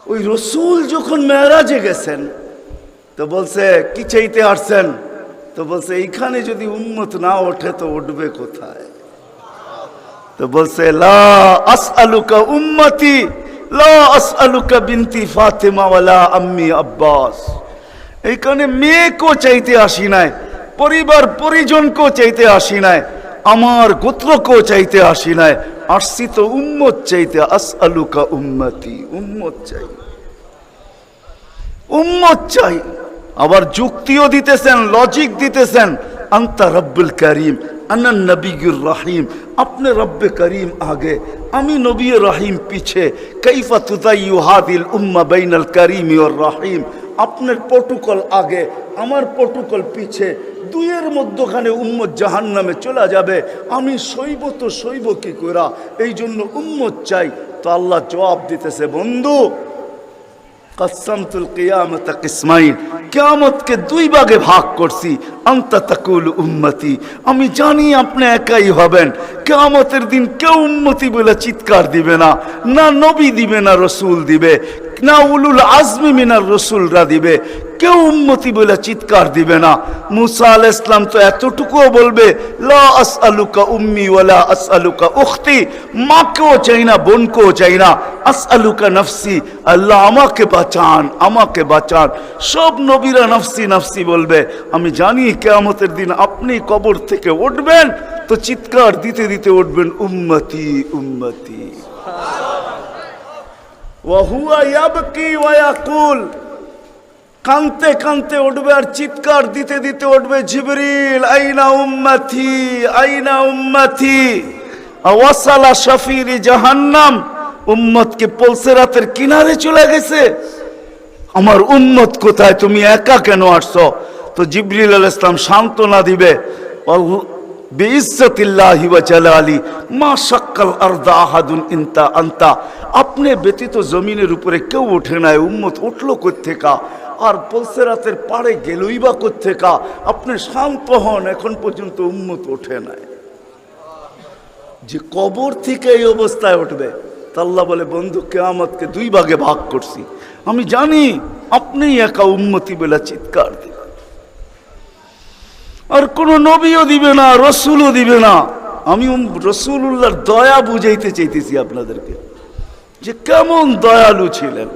ওই রসুল যখন মেরাজে গেছেন তো বলছে কি চাইতে আসছেন, তো বলছে এইখানে যদি উম্মত না ওঠে তো উঠবে কোথায়? তো বলছে লা আসআলুকা উম্মতি লা আসআলুকা বিনতি ফাতিমা ওয়ালা আম্মি আব্বাস। এইখানে মেয়েকেও চাইতে আসি নাই, পরিবার পরিজনকেও চাইতে আসি নাই, আমার গোত্রকেও চাইতে আসি নাই, আসছি তো উম্মত চাইতে। আসআলুকা উম্মতি, উম্মত চাই, উম্মত চাই। আবার যুক্তিও দিতেছেন, লজিক দিতেছেন। আনতা রব্বুল করিম আনা নবিয়ুর রহিম, আপনি রব্বে করিম আগে, আমি নবী রহিম পিছে। কাইফা তুদাইয়ু হাদিল উম্মাহ বাইনাল করিম ওয়ার রহিম, আপনার প্রটোকল আগে, আমার প্রটোকল পিছে, দুইয়ের মধ্যখানে উম্মত জাহান্নামে চলে যাবে, আমি সইব তো সইব কি কইরা? এই জন্য উম্মত চাই। তো আল্লাহ জবাব দিতেছে, বন্ধু কসমতুল কিয়ামতা কিসমাইন, কিয়ামতকে দুই ভাগে ভাগ করছি। আনতা তাকুল উম্মতি, আমি জানি আপনি একাই হবেন। কিয়ামতের দিন কেউ উম্মতি বলে চিৎকার দিবে না, না নবী দিবে, না রসুল দিবে, না উলুল আজমি মিনার রসুলরা দিবে, কেউ উম্মতি বলে চিৎকার দিবে না। মুসা আলাইহিস সালাম তো এতটুকুও বলবে লা আসআলুকা উম্মি ওয়ালা আসআলুকা উখতি, মাকেও চাই না, বোনকেও চাই না, আসআলুকা নফসি, আল্লাহ আমাকে বাঁচান, আমাকে বাঁচান। সব নবীরা নফসি নফসি বলবে। আমি জানি কিয়ামতের দিন আপনি কবর থেকে উঠবেন তো চিৎকার দিতে দিতে উঠবেন উম্মতি উম্মতি। ওয়া হুয়া ইয়াবকি ওয়া ইয়াকুল, কানতে কানতে উঠবে আর চিৎকার দিতে দিতে উঠবে, জিবরিল আইনা উম্মতি আইনা উম্মতি। ওয়াসালা শাফিরি জাহান্নাম, উম্মতকে পলসেরাতের কিনারে চলে গেছে, আমার উম্মত কোথায়, তুমি একা কেন আসছো? তো জিবরিল আলাইহিস সালাম সান্ত্বনা দিবে, বিইজ্জতিল্লাহি ওয়া জালালি মা শাক্কাল আরদা আহাদুন ইনতা আনতা, আপনি ব্যতীত জমিনের উপরে কেউ ওঠে নাই, উম্মত উঠলো কোত্থেকা? আর পলসেরাতের পাড়ে গেলই বা কোত্থেকা? আপনি শান্ত হন, এখন পর্যন্ত উম্মত ওঠে নাই। যে কবর থেকে এই অবস্থায় উঠবে, তা আল্লাহ বলে, বন্ধু কিয়ামতকে দুই ভাগে ভাগ করছি, আমি জানি আপনি একা উম্মতি বলে চিৎকার দিবেন, আর কোন নবীও দিবে না, রসুলও দিবে না। আমি রসুলুল্লাহর দয়া বুঝাইতে চাইতেছি আপনাদেরকে, যে কেমন দয়ালু ছিলেন।